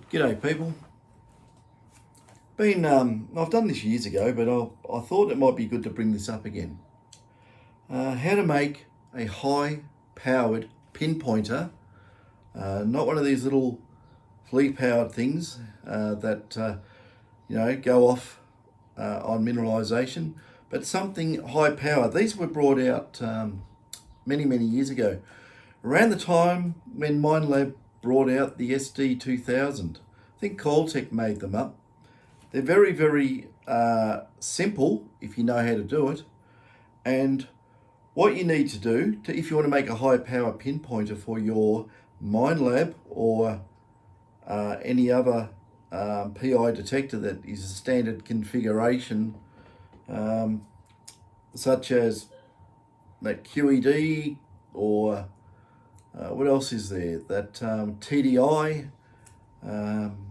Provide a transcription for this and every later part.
G'day people. I've done this years ago, but I thought it might be good to bring this up again. How to make a high-powered pinpointer, not one of these little flea-powered things that go off on mineralization, but something high-powered. These were brought out many years ago, around the time when Minelab brought out the SD2000. I think Caltech made them up. They're very simple if you know how to do it. And what you need to do if you want to make a high power pinpointer for your Minelab or any other PI detector that is a standard configuration, such as that QED or what else is there? That TDI.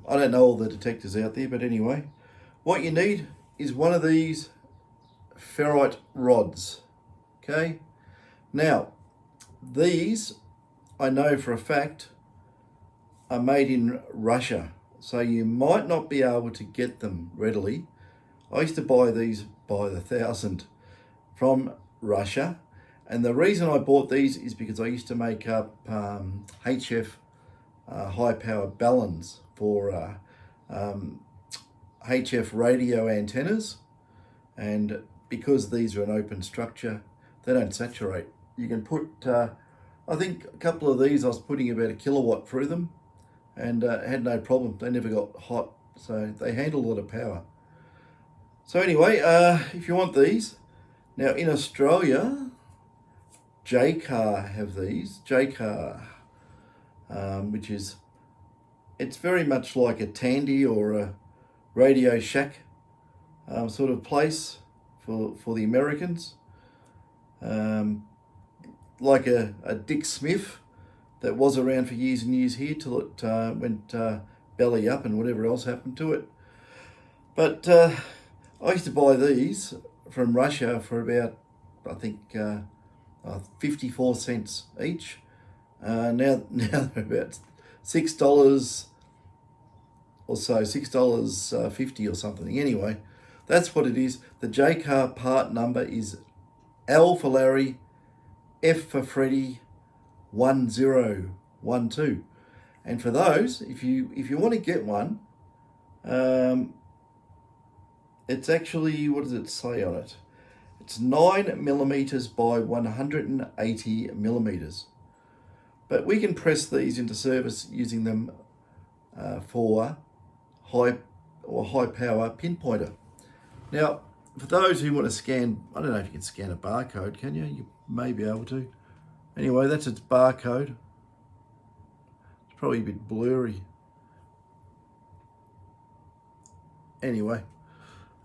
I don't know all the detectors out there, but anyway, what you need is one of these ferrite rods. Okay, now these I know for a fact are made in Russia, so you might not be able to get them readily. I used to buy these by the thousand from Russia, and the reason I bought these is because I used to make up HF high power balance for HF radio antennas, and because these are an open structure, they don't saturate. You can put, I think a couple of these I was putting about 1 kilowatt through them, and had no problem. They never got hot, so they handle a lot of power. So anyway, if you want these, now in Australia, JCAR have these. JCAR, which is, it's very much like a Tandy or a Radio Shack sort of place for the Americans. Like a Dick Smith that was around for years and years here till it went belly up and whatever else happened to it. But I used to buy these from Russia for about, I think, 54 cents each. Now they're about $6 or so, $6.50 or something. Anyway, that's what it is. The JCAR part number is L for Larry, F for Freddy, 1012. And for those, if you want to get one, it's actually, what does it say on it? It's 9 millimeters by 180 millimeters. But we can press these into service using them for high power pinpointer. Now, for those who want to scan, I don't know if you can scan a barcode, can you? You may be able to. Anyway, that's its barcode. It's probably a bit blurry. Anyway,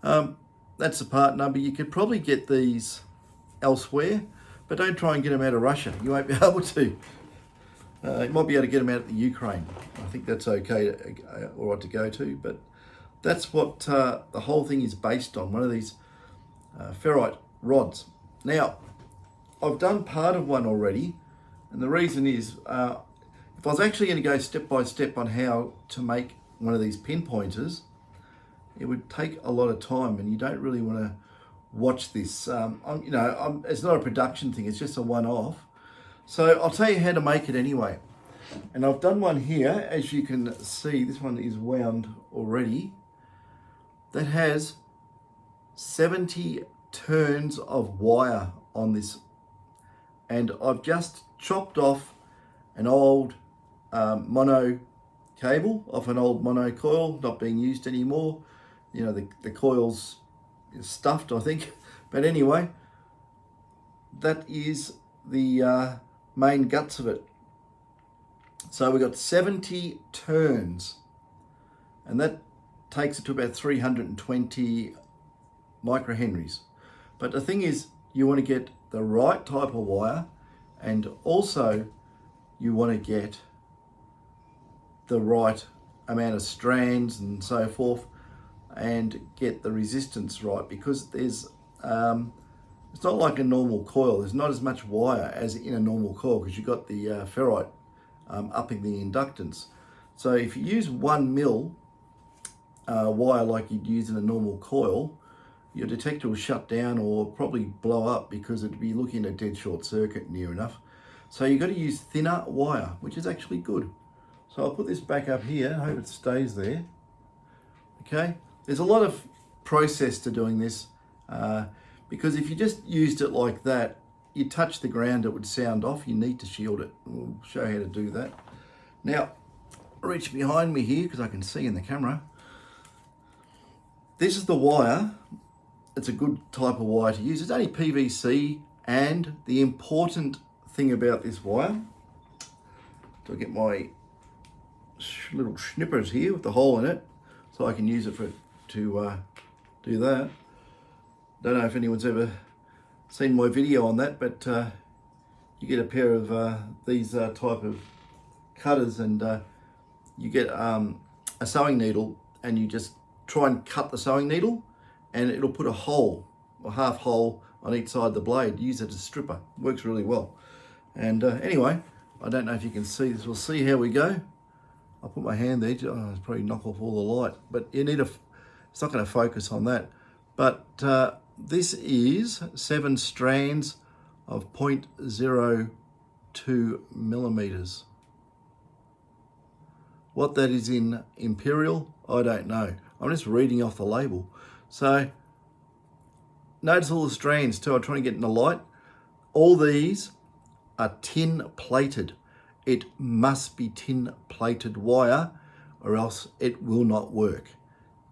that's the part number. You could probably get these elsewhere, but don't try and get them out of Russia. You won't be able to. You might be able to get them out of the Ukraine. I think that's okay, all right to go to, but that's what the whole thing is based on, one of these ferrite rods. Now, I've done part of one already, and the reason is, if I was actually going to go step by step on how to make one of these pinpointers, it would take a lot of time, and you don't really want to watch this. It's not a production thing, it's just a one-off. So I'll tell you how to make it anyway. And I've done one here, as you can see, this one is wound already. That has 70 turns of wire on this. And I've just chopped off an old mono cable, off an old mono coil, not being used anymore. You know, the coil's stuffed, I think. But anyway, that is the main guts of it. So we've got 70 turns, and that takes it to about 320 microhenries. But the thing is, you want to get the right type of wire, and also you want to get the right amount of strands and so forth, and get the resistance right, because there's it's not like a normal coil. There's not as much wire as in a normal coil because you've got the ferrite upping the inductance. So if you use 1 mil wire like you'd use in a normal coil, your detector will shut down or probably blow up because it'd be looking at a dead short circuit near enough. So you've got to use thinner wire, which is actually good. So I'll put this back up here. I hope it stays there. Okay, there's a lot of process to doing this because if you just used it like that, you touch the ground, it would sound off. You need to shield it. We'll show you how to do that. Now, reach behind me here because I can see in the camera. This is the wire. It's a good type of wire to use. It's only PVC, and the important thing about this wire, so I get my little snippers here with the hole in it, so I can use it to do that. Don't know if anyone's ever seen my video on that, but you get a pair of these type of cutters, and you get a sewing needle, and you just try and cut the sewing needle, and it'll put a hole, a half hole on each side of the blade. Use it as a stripper. Works really well. And anyway, I don't know if you can see this. We'll see how we go. I'll put my hand there. Oh, it's probably knock off all the light, but you need it's not going to focus on that. But this is 7 strands of 0.02 millimeters. What that is in imperial, I don't know. I'm just reading off the label. So notice all the strands too. I'm trying to get in the light. All these are tin plated. It must be tin plated wire or else it will not work.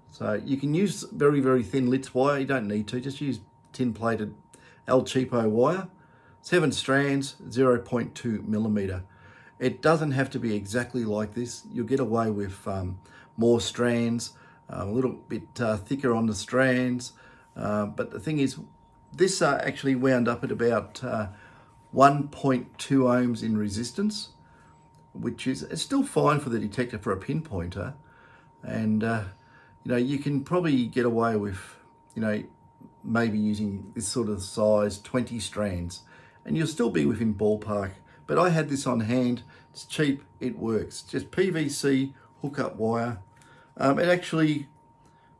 So you can use very, very thin Litz wire. You don't need to. Just use tin plated El Cheapo wire. 7 strands, 0.2 millimeter. It doesn't have to be exactly like this. You'll get away with more strands, a little bit thicker on the strands. But the thing is, this actually wound up at about 1.2 ohms in resistance, which is it's still fine for the detector for a pinpointer. And you can probably get away with, maybe using this sort of size, 20 strands, and you'll still be within ballpark. But I had this on hand. It's cheap. It works. Just PVC hookup wire. It actually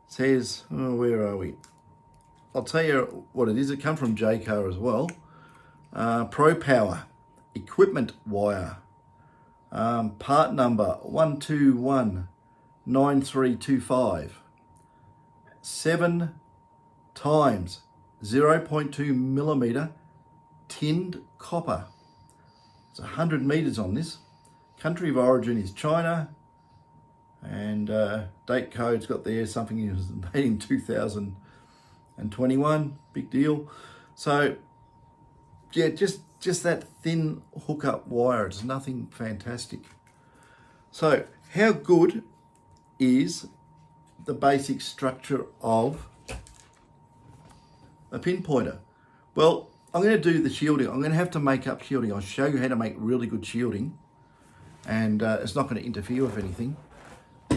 says, where are we? I'll tell you what it is. It comes from JCar as well. Pro Power equipment wire. Part number 1219325. 7 times 0.2 millimeter tinned copper. It's 100 meters on this. Country of origin is China, and date code's got there something it was made in 2021. Big deal. So yeah, just that thin hookup wire. It's nothing fantastic. So how good is the basic structure of a pinpointer? Well, I'm going to do the shielding. I'm going to have to make up shielding. I'll show you how to make really good shielding, and it's not going to interfere with anything.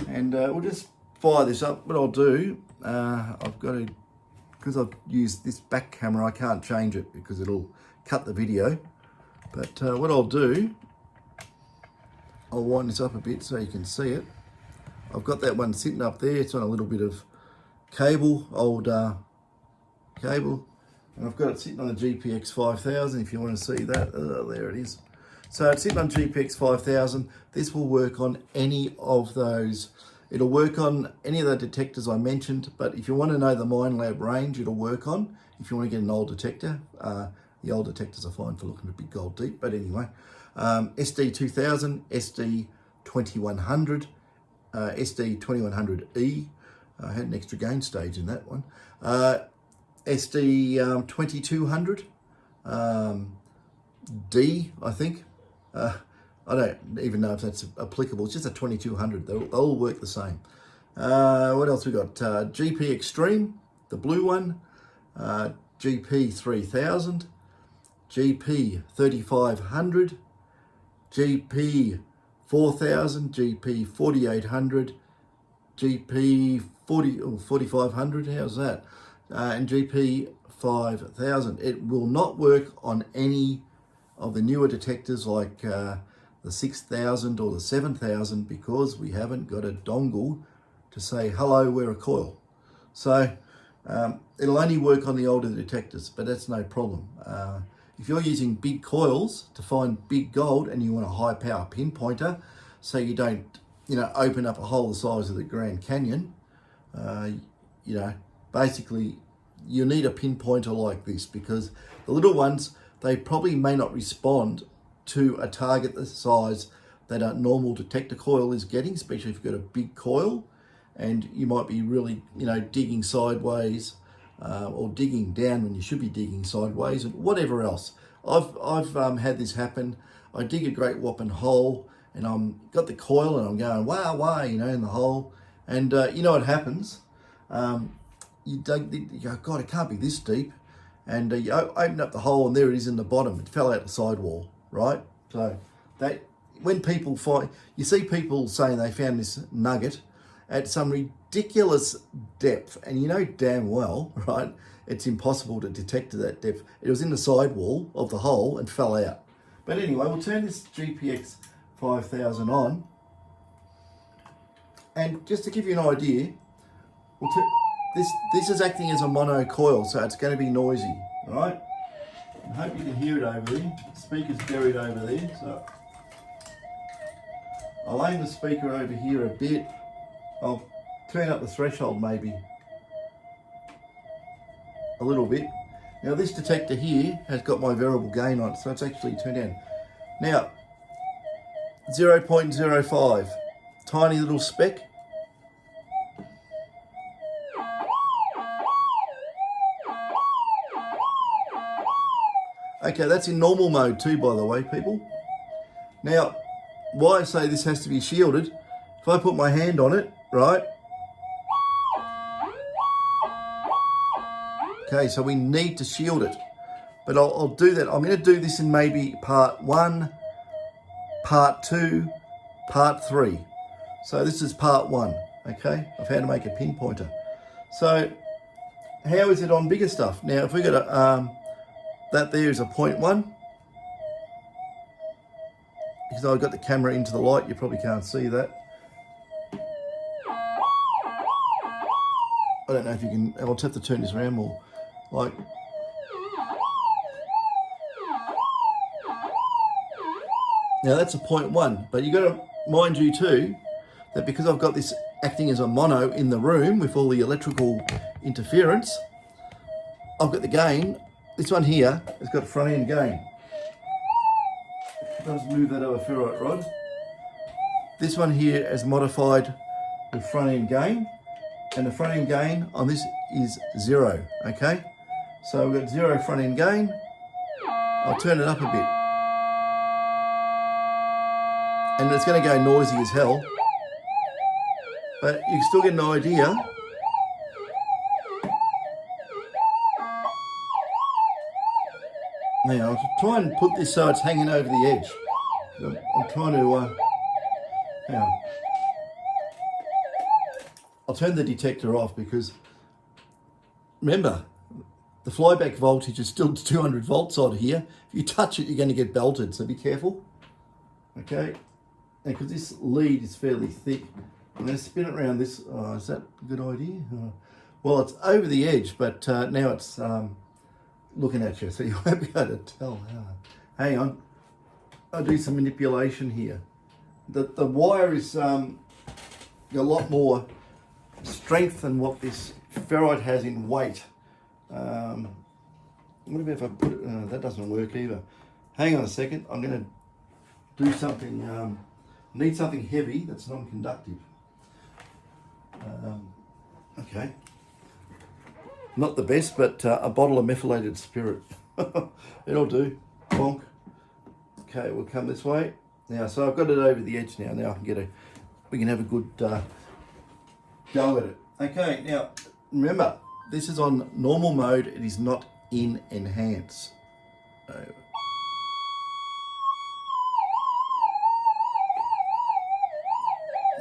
And we'll just fire this up. What I'll do, I've got to, because I've used this back camera, I can't change it because it'll cut the video. But what I'll do, I'll wind this up a bit so you can see it. I've got that one sitting up there. It's on a little bit of cable, old cable. And I've got it sitting on a GPX 5000 if you want to see that. There it is. So it's sitting on GPX 5000. This will work on any of those. It'll work on any of the detectors I mentioned, but if you want to know the Minelab range, it'll work on. If you want to get an old detector, the old detectors are fine for looking at big gold deep, but anyway. SD2000, SD2100, SD2100E. I had an extra gain stage in that one. SD2200, D, I think. I don't even know if that's applicable. It's just a 2200. They'll all work the same. What else we got? GP Extreme, the blue one. GP 3000, GP 3500, GP 4000, GP 4800, GP 4500. How's that? And GP 5000. It will not work on any of the newer detectors like the the 6000 or the 7000 because we haven't got a dongle to say, hello, we're a coil. So it'll only work on the older detectors, but that's no problem. If you're using big coils to find big gold and you want a high power pinpointer, so you don't, open up a hole the size of the Grand Canyon, basically you need a pinpointer like this, because the little ones, they probably may not respond to a target the size that a normal detector coil is getting, especially if you've got a big coil and you might be really, digging sideways or digging down when you should be digging sideways and whatever else. I've had this happen. I dig a great whopping hole and I'm got the coil and I'm going, wow, in the hole. And you know what happens? You go, God, it can't be this deep. And you open up the hole and there it is in the bottom. It fell out the sidewall, right? So that when people find, you see people saying they found this nugget at some ridiculous depth, and you know damn well, right, it's impossible to detect at that depth. It was in the sidewall of the hole and fell out. But anyway, we'll turn this GPX 5000 on. And just to give you an idea, this is acting as a mono coil, so it's going to be noisy, right? I hope you can hear it over there. The speaker's buried over there, so I'll aim the speaker over here a bit. I'll turn up the threshold maybe a little bit. Now this detector here has got my variable gain on it, so it's actually turned down. Now, 0.05, tiny little speck. Okay, that's in normal mode too, by the way, people. Now, why I say this has to be shielded, if I put my hand on it, right? Okay, so we need to shield it. But I'll do that. I'm going to do this in maybe part 1, part 2, part 3. So this is part 1, okay, of how to make a pinpointer. So how is it on bigger stuff? Now, if we got a, that there is a 0.1. Because I've got the camera into the light, you probably can't see that. I don't know if you can, I'll have to turn this around more. Like, now that's a 0.1, but you got to mind you too, that because I've got this acting as a mono in the room with all the electrical interference, I've got the gain. This one here has got front end gain. Let's move that over ferrite rod. This one here is modified with front end gain, and the front end gain on this is 0, okay? So we've got 0 front end gain. I'll turn it up a bit. And it's going to go noisy as hell, but you can still get an idea. Now, I'll try and put this so it's hanging over the edge. I'm trying to, hang on. I'll turn the detector off because, remember, the flyback voltage is still 200 volts out of here. If you touch it, you're going to get belted, so be careful. Okay, and because this lead is fairly thick, I'm going to spin it around this. Oh, is that a good idea? Well, it's over the edge, but now it's looking at you, so you won't be able to tell. Hang on, I'll do some manipulation here. The wire is a lot more strength than what this ferrite has in weight. What about if I put it, that doesn't work either. Hang on a second, I'm going to do something, need something heavy that's non-conductive. Okay. Not the best, but a bottle of methylated spirit. It'll do. Bonk. Okay, we'll come this way. Now, so I've got it over the edge now. Now I can we can have a good go at it. Okay, now remember, this is on normal mode. It is not in enhance.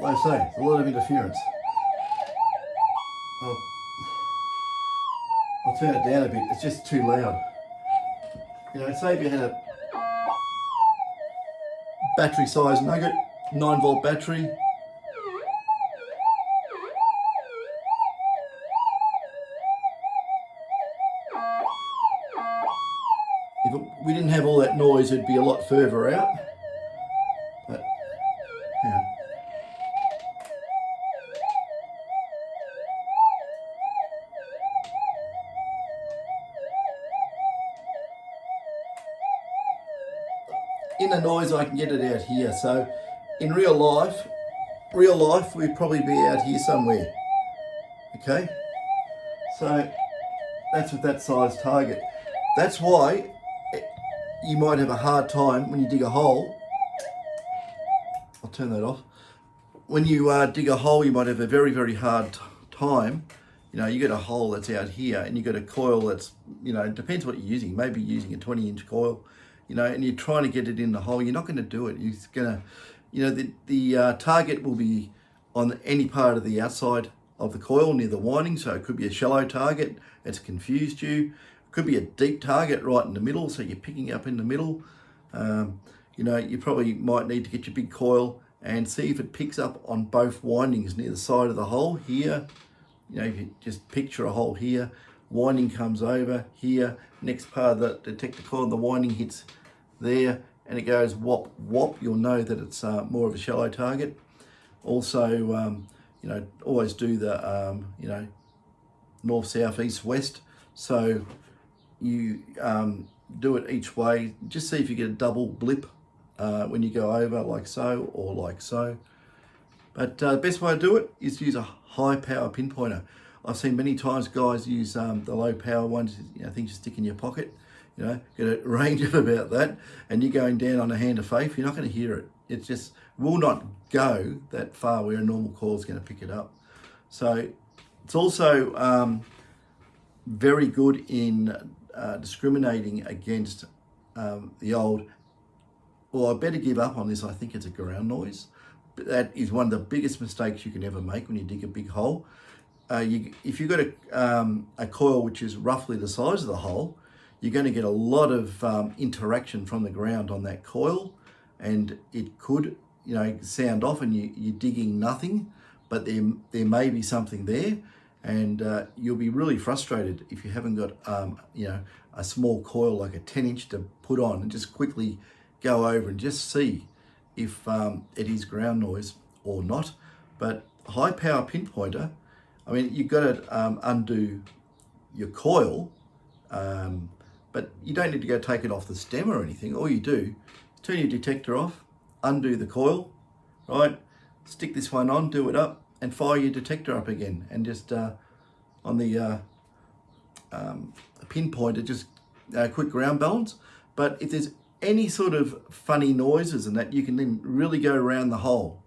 Like I say, a lot of interference. I'll turn it down a bit, it's just too loud. You know, say if you had a battery size nugget, 9-volt battery. If we didn't have all that noise, it'd be a lot further out. But, yeah. In the noise, I can get it out here. So in real life, we'd probably be out here somewhere. Okay? So that's with that size target. That's why you might have a hard time when you dig a hole. I'll turn that off. When you dig a hole, you might have a very, very hard time. You know, you get a hole that's out here and you got a coil that's, you know, it depends what you're using. Maybe you're using a 20-inch coil, you know, and you're trying to get it in the hole. You're not going to do it. You're going to, you know, the target will be on any part of the outside of the coil near the winding. So it could be a shallow target. It's confused you. It could be a deep target right in the middle. So you're picking up in the middle. You know, you probably might need to get your big coil and see if it picks up on both windings near the side of the hole here. You know, if you just picture a hole here, winding comes over here, next part of the detector coil, the winding hits there, and it goes whop, whop, you'll know that it's more of a shallow target. Also, you know, always do the, you know, north, south, east, west. So you do it each way. Just see if you get a double blip when you go over, like so, or like so. But the best way to do it is to use a high power pinpointer. I've seen many times guys use the low power ones, you know, things you stick in your pocket, you know, get a range of about that, and you're going down on a hand of faith, you're not going to hear it. It just will not go that far where a normal coil is going to pick it up. So it's also very good in discriminating against the old, well, I better give up on this, I think it's a ground noise. But that is one of the biggest mistakes you can ever make when you dig a big hole. If you've got a coil which is roughly the size of the hole, you're going to get a lot of interaction from the ground on that coil, and it could, you know, sound off and you're digging nothing, but there may be something there, and you'll be really frustrated if you haven't got, you know, a small coil like a 10-inch to put on and just quickly go over and just see if it is ground noise or not. But high power pinpointer, I mean, you've got to undo your coil, but you don't need to go take it off the stem or anything. All you do is turn your detector off, undo the coil, right? Stick this one on, do it up, and fire your detector up again. And just on the pinpointer, just quick ground balance. But if there's any sort of funny noises and that, you can then really go around the hole,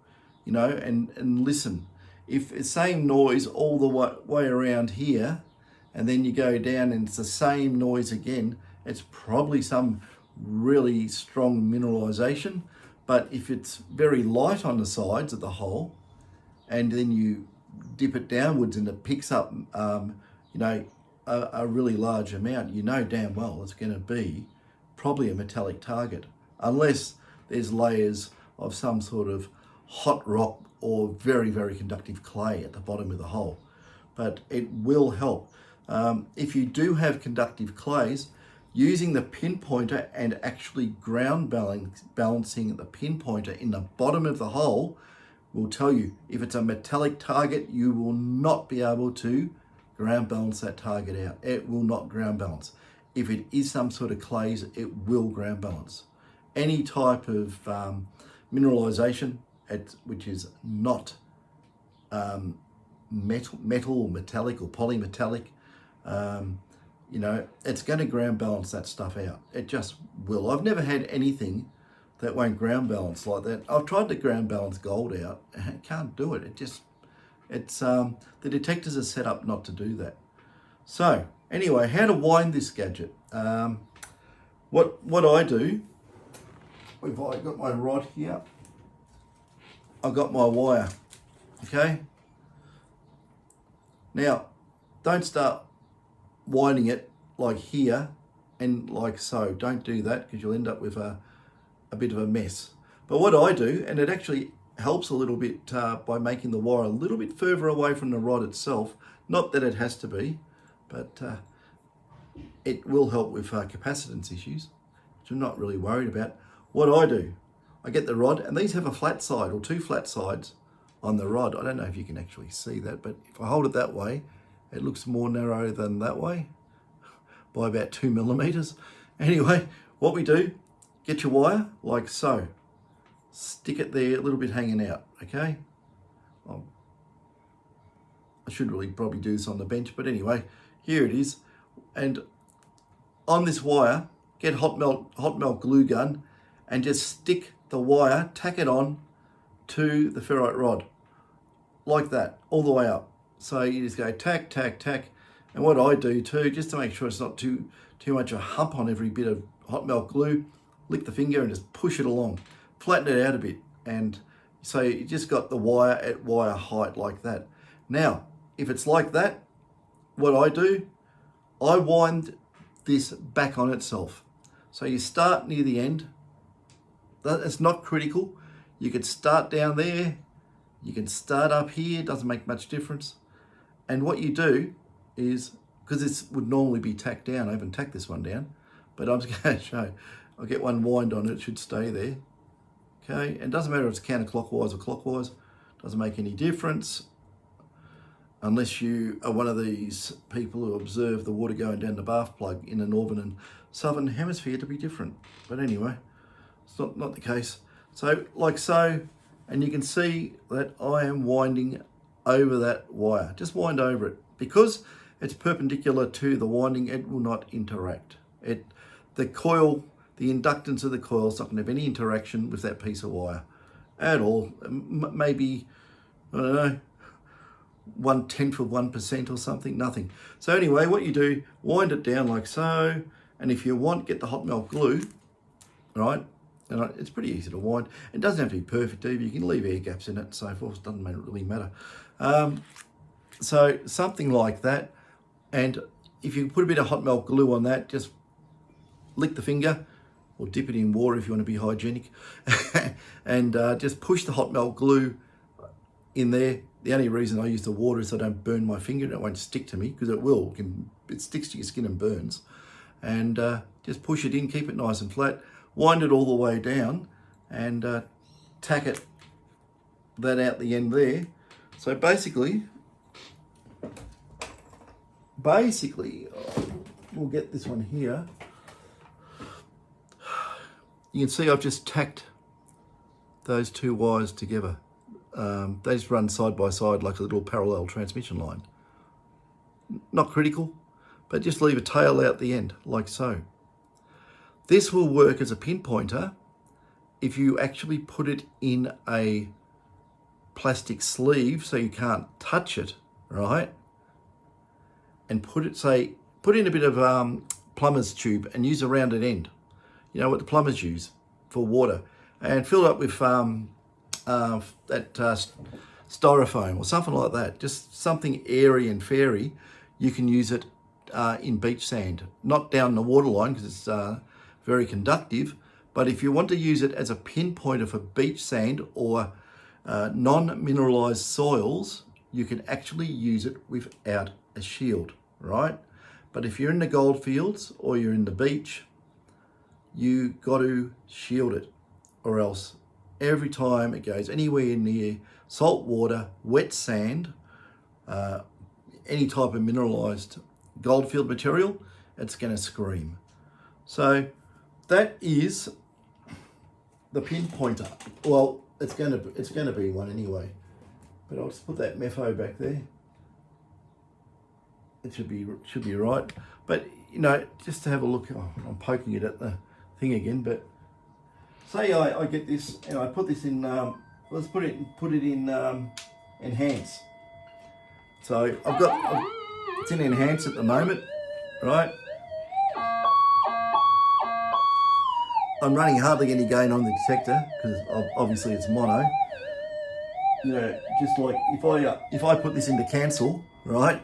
you know, and listen. If it's same noise all the way around here, and then you go down and it's the same noise again, it's probably some really strong mineralization. But if it's very light on the sides of the hole, and then you dip it downwards and it picks up, you know, a really large amount, you know damn well it's going to be probably a metallic target, unless there's layers of some sort of hot rock or very, very conductive clay at the bottom of the hole. But it will help. If you do have conductive clays, using the pinpointer and actually ground balancing the pinpointer in the bottom of the hole will tell you if it's a metallic target, you will not be able to ground balance that target out. It will not ground balance. If it is some sort of clays, it will ground balance. Any type of mineralization, which is not metal or metallic or polymetallic, you know, it's going to ground balance that stuff out. It just will. I've never had anything that won't ground balance like that. I've tried to ground balance gold out, and it can't do it. It's the detectors are set up not to do that. So anyway, how to wind this gadget. What I do, if I got my rod here, I've got my wire, okay? Now, don't start winding it like here and like so. Don't do that, because you'll end up with a bit of a mess. But what I do, and it actually helps a little bit by making the wire a little bit further away from the rod itself, not that it has to be, but it will help with capacitance issues, which I'm not really worried about. What I do, I get the rod, and these have a flat side or two flat sides on the rod. I don't know if you can actually see that, but if I hold it that way, it looks more narrow than that way by about 2 millimeters. Anyway, what we do, get your wire like so. Stick it there, a little bit hanging out, okay? I should really probably do this on the bench, but anyway, here it is. And on this wire, get hot melt glue gun and just stick the wire, tack it on to the ferrite rod, like that, all the way up. So you just go tack, tack, tack. And what I do too, just to make sure it's not too much a hump on every bit of hot melt glue, lick the finger and just push it along, flatten it out a bit. And so you just got the wire at wire height like that. Now, if it's like that, what I do, I wind this back on itself. So you start near the end. It's not critical. You could start down there. You can start up here. It doesn't make much difference. And what you do is, because this would normally be tacked down, I haven't tacked this one down, but I'm just going to show. I'll get one wind on it. It should stay there. Okay, and it doesn't matter if it's counterclockwise or clockwise. Doesn't make any difference. Unless you are one of these people who observe the water going down the bath plug in the northern and southern hemisphere to be different. But anyway, it's not the case. So like so, and you can see that I am winding over that wire. Just wind over it. Because it's perpendicular to the winding, it will not interact. The coil, the inductance of the coil is not going to have any interaction with that piece of wire at all. Maybe, I don't know, 1/10 of 1% or something, nothing. So anyway, what you do, wind it down like so, and if you want, get the hot melt glue, right? And it's pretty easy to wind. It doesn't have to be perfect either. You can leave air gaps in it and so forth. It doesn't really matter. So something like that. And if you put a bit of hot melt glue on that, just lick the finger or dip it in water if you want to be hygienic, and just push the hot melt glue in there. The only reason I use the water is so I don't burn my finger and it won't stick to me, because it will. It sticks to your skin and burns. And just push it in, keep it nice and flat, wind it all the way down, and tack that out the end there. So basically, we'll get this one here. You can see I've just tacked those two wires together. They just run side by side like a little parallel transmission line. Not critical, but just leave a tail out the end, like so. This will work as a pinpointer if you actually put it in a plastic sleeve so you can't touch it, right? And put in a bit of plumber's tube and use a rounded end. You know what the plumbers use for water, and fill it up with styrofoam or something like that. Just something airy and fairy. You can use it in beach sand, not down the waterline because it's very conductive. But if you want to use it as a pinpointer for beach sand or non-mineralized soils, you can actually use it without a shield, right? But if you're in the gold fields or you're in the beach, you got to shield it, or else every time it goes anywhere near salt water, wet sand, any type of mineralized goldfield material, it's going to scream. So that is the pinpointer. Well, it's going to be one anyway. But I'll just put that mefo back there. It should be right. But you know, just to have a look. Oh, I'm poking it at the thing again. But say I get this and I put this in. Let's put it in enhance. So it's in enhance at the moment, right? I'm running hardly any gain on the detector because obviously it's mono. You know, just like if I put this into cancel, right?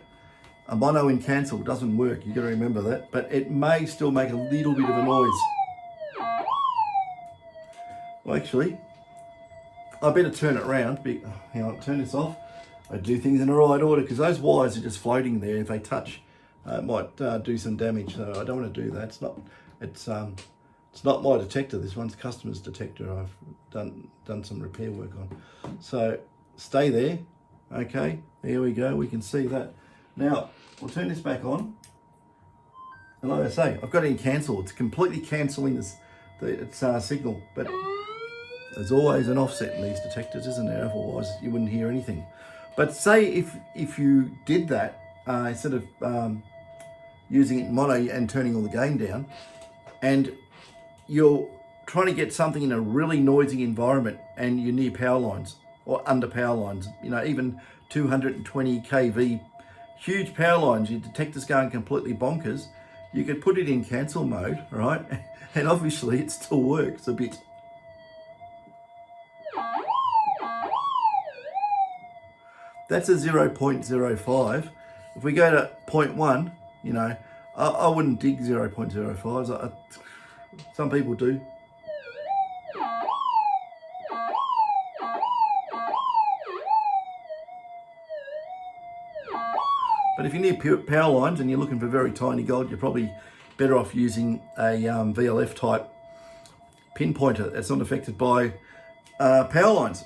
A mono in cancel doesn't work. You got to remember that. But it may still make a little bit of a noise. Well, actually, I better turn it around. Hang on, turn this off. I do things in the right order because those wires are just floating there. If they touch, it might do some damage. So I don't want to do that. It's not my detector. This one's customer's detector. I've done some repair work on. So stay there. Okay, there we go. We can see that. Now we'll turn this back on. And like I say, I've got it in cancel. It's completely cancelling its signal, but there's always an offset in these detectors, isn't there? Otherwise, you wouldn't hear anything. But say if you did that, instead of using it in mono and turning all the gain down, and you're trying to get something in a really noisy environment and you're near power lines or under power lines, you know, even 220 kV, huge power lines, your detector's going completely bonkers, you could put it in cancel mode, right? And obviously it still works a bit. That's a 0.05. If we go to 0.1, you know, I wouldn't dig 0.05s. Some people do. But if you're near power lines and you're looking for very tiny gold, you're probably better off using a VLF type pinpointer that's not affected by power lines.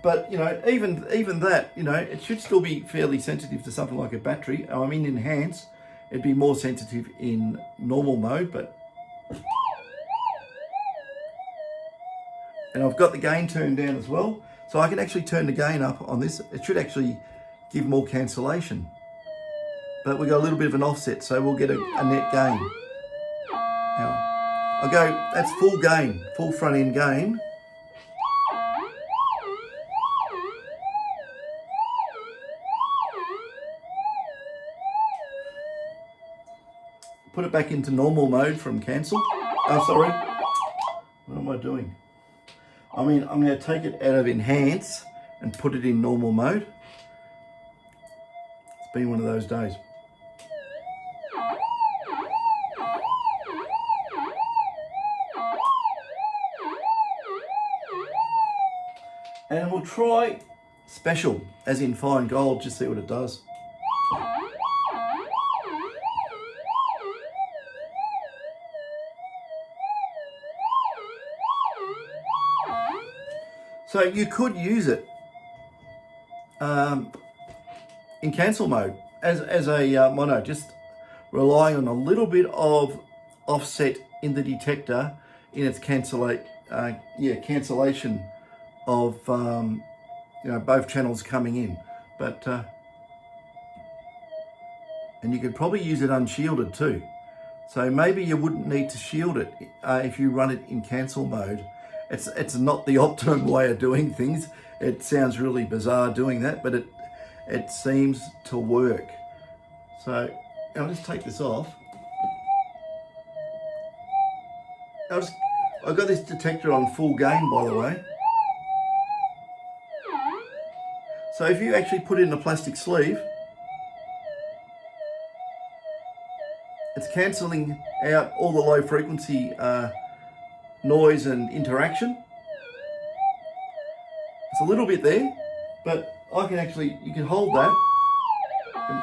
But you know, even that, you know, it should still be fairly sensitive to something like a battery. I mean, in enhance, it'd be more sensitive in normal mode, but. And I've got the gain turned down as well, so I can actually turn the gain up on this. It should actually give more cancellation. But we got a little bit of an offset, so we'll get a net gain. Now, I'll go, that's full gain, full front end gain. Put it back into normal mode from cancel. Oh, sorry. What am I doing? I mean, I'm going to take it out of enhance and put it in normal mode. It's been one of those days. And we'll try special, as in fine gold, just see what it does. So you could use it in cancel mode as a mono, just relying on a little bit of offset in the detector in its cancellation of you know, both channels coming in. But and you could probably use it unshielded too. So maybe you wouldn't need to shield it if you run it in cancel mode. It's not the optimum way of doing things. It sounds really bizarre doing that, but it seems to work. So I'll just take this off. I've got this detector on full gain, by the way. So if you actually put it in a plastic sleeve, it's cancelling out all the low frequency noise and interaction. It's a little bit there, but I can actually, you can hold that, and,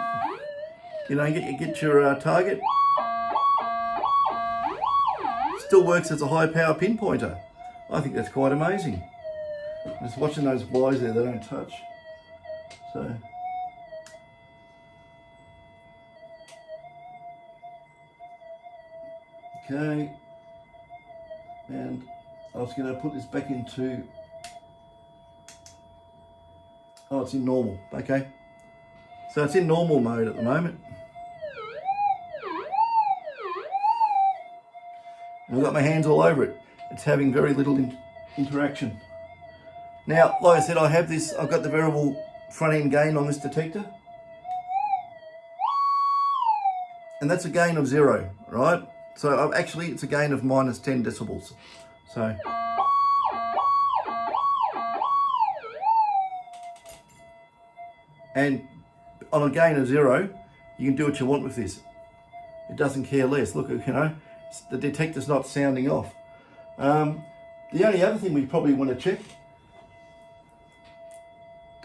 you know, get your target. Still works as a high power pinpointer. I think that's quite amazing. Just watching those wires there, they don't touch. So. Okay. And I was going to put this back into, oh, it's in normal, okay. So it's in normal mode at the moment. And I've got my hands all over it. It's having very little interaction. Now, like I said, I've got the variable front end gain on this detector. And that's a gain of 0, right? So actually it's a gain of minus 10 decibels. So. And on a gain of 0, you can do what you want with this. It doesn't care less. Look, you know, the detector's not sounding off. The only other thing we probably want to check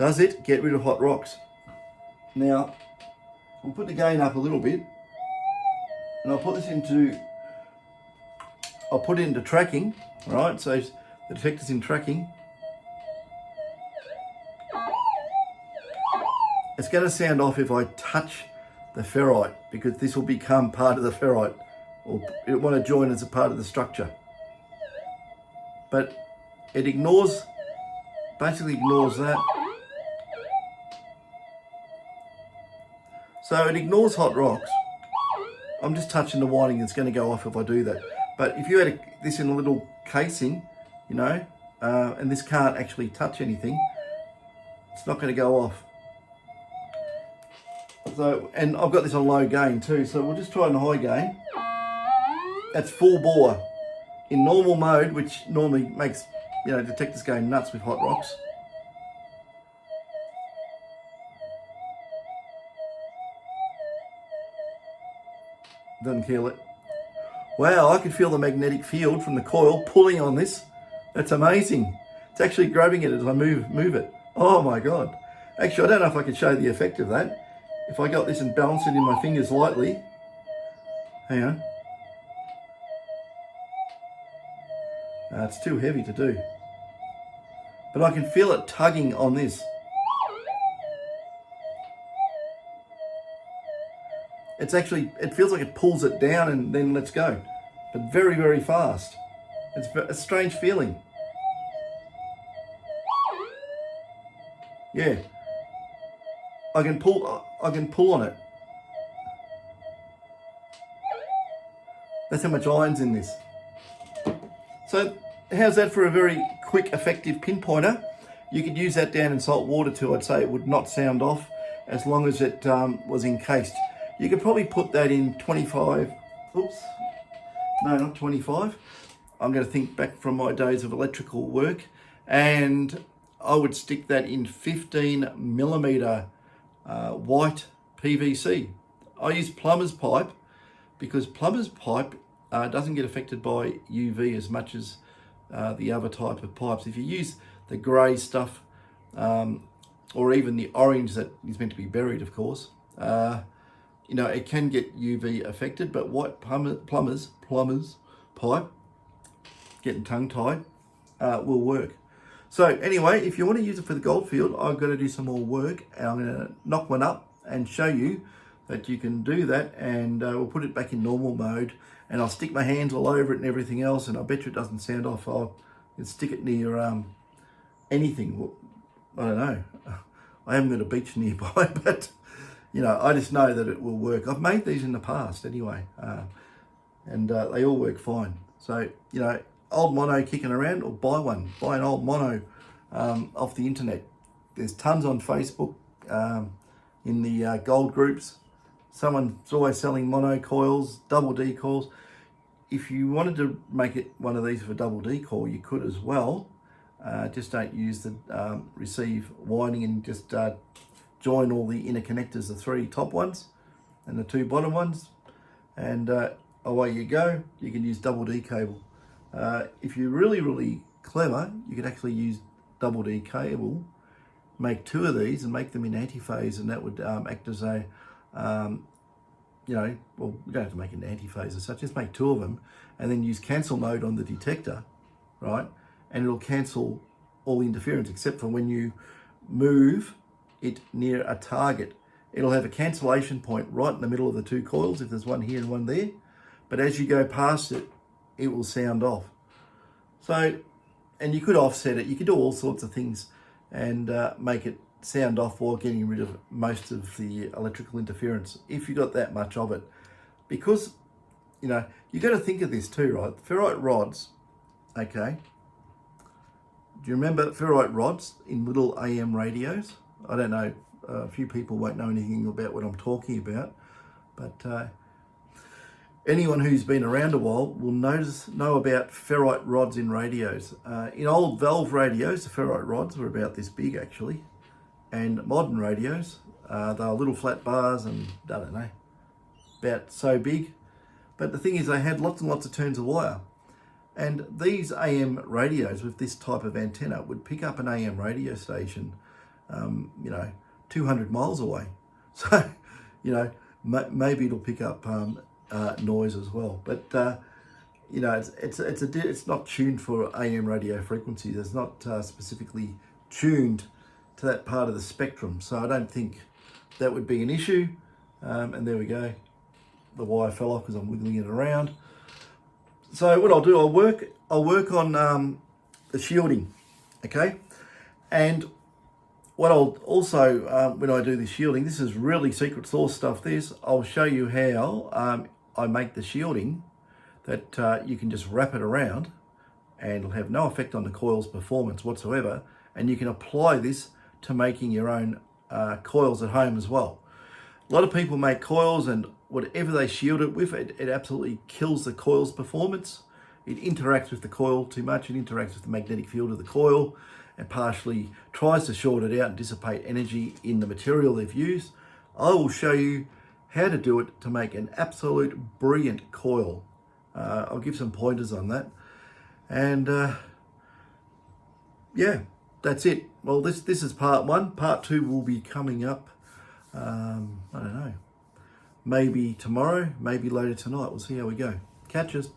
does it get rid of hot rocks. Now, we'll put the gain up a little bit, and I'll put it into tracking, right? So the detector's in tracking. It's going to sound off if I touch the ferrite, because this will become part of the ferrite, or it want to join as a part of the structure. But it basically ignores that. So it ignores hot rocks. I'm just touching the winding, it's going to go off if I do that. But if you had this in a little casing, you know, and this can't actually touch anything, it's not going to go off. So, and I've got this on low gain too, so we'll just try on the high gain. That's full bore. In normal mode, which normally makes, you know, detectors go nuts with hot rocks. Doesn't kill it. Wow, I can feel the magnetic field from the coil pulling on this. That's amazing. It's actually grabbing it as I move it. Oh my God. Actually, I don't know if I can show the effect of that. If I got this and balance it in my fingers lightly. Hang on. It's too heavy to do. But I can feel it tugging on this. It's actually, it feels like it pulls it down and then lets go. But very, very fast. It's a strange feeling. Yeah. I can pull on it. That's how much iron's in this. So how's that for a very quick, effective pinpointer? You could use that down in salt water too. I'd say it would not sound off as long as it was encased. You could probably put that in 25, oops, no, not 25. I'm going to think back from my days of electrical work, and I would stick that in 15 millimeter white PVC. I use plumber's pipe because plumber's pipe doesn't get affected by UV as much as the other type of pipes. If you use the grey stuff or even the orange that is meant to be buried, of course, you know, it can get UV affected, but white plumber's pipe, getting tongue-tied, will work. So anyway, if you want to use it for the goldfield, I've got to do some more work, and I'm going to knock one up and show you that you can do that, and we'll put it back in normal mode, and I'll stick my hands all over it and everything else, and I bet you it doesn't sound off. I'll stick it near anything. I don't know. I haven't got a beach nearby, but you know, I just know that it will work. I've made these in the past anyway, and they all work fine. So, you know, old mono kicking around, or buy an old mono off the internet. There's tons on Facebook in the gold groups. Someone's always selling mono coils, double D coils. If you wanted to make it one of these for double D coil, you could as well. Just don't use the receive winding, and just join all the inner connectors, the 3 top ones and the 2 bottom ones, and away you go. You can use double D cable. If you're really, really clever, you could actually use double D cable, make 2 of these and make them in antiphase, and that would act as a, you know, well, you don't have to make an antiphase as such, just make 2 of them, and then use cancel mode on the detector, right? And it'll cancel all interference except for when you move it near a target. It'll have a cancellation point right in the middle of the 2 coils, if there's one here and one there. But as you go past it, it will sound off. So, and you could offset it. You could do all sorts of things and make it sound off while getting rid of most of the electrical interference, if you got that much of it. Because, you know, you got to think of this too, right? Ferrite rods, okay. Do you remember ferrite rods in little AM radios? I don't know, a few people won't know anything about what I'm talking about, but anyone who's been around a while will know about ferrite rods in radios. In old valve radios, the ferrite rods were about this big actually, and modern radios, they are little flat bars and, I don't know, about so big. But the thing is, they had lots and lots of turns of wire. And these AM radios with this type of antenna would pick up an AM radio station you know, 200 miles away. So, you know, maybe it'll pick up noise as well. But you know, it's not tuned for AM radio frequencies. It's not specifically tuned to that part of the spectrum. So I don't think that would be an issue. And there we go. The wire fell off because I'm wiggling it around. So what I'll do, I'll work on the shielding, okay? And what I'll also, when I do the shielding, this is really secret sauce stuff, this, I'll show you how I make the shielding that you can just wrap it around and it'll have no effect on the coil's performance whatsoever. And you can apply this to making your own coils at home as well. A lot of people make coils and whatever they shield it with, it absolutely kills the coil's performance. It interacts with the coil too much. It interacts with the magnetic field of the coil and partially tries to short it out and dissipate energy in the material they've used. I will show you how to do it to make an absolute brilliant coil. I'll give some pointers on that. And yeah, that's it. Well, this is part one. Part two will be coming up, I don't know, maybe tomorrow, maybe later tonight. We'll see how we go. Catch us.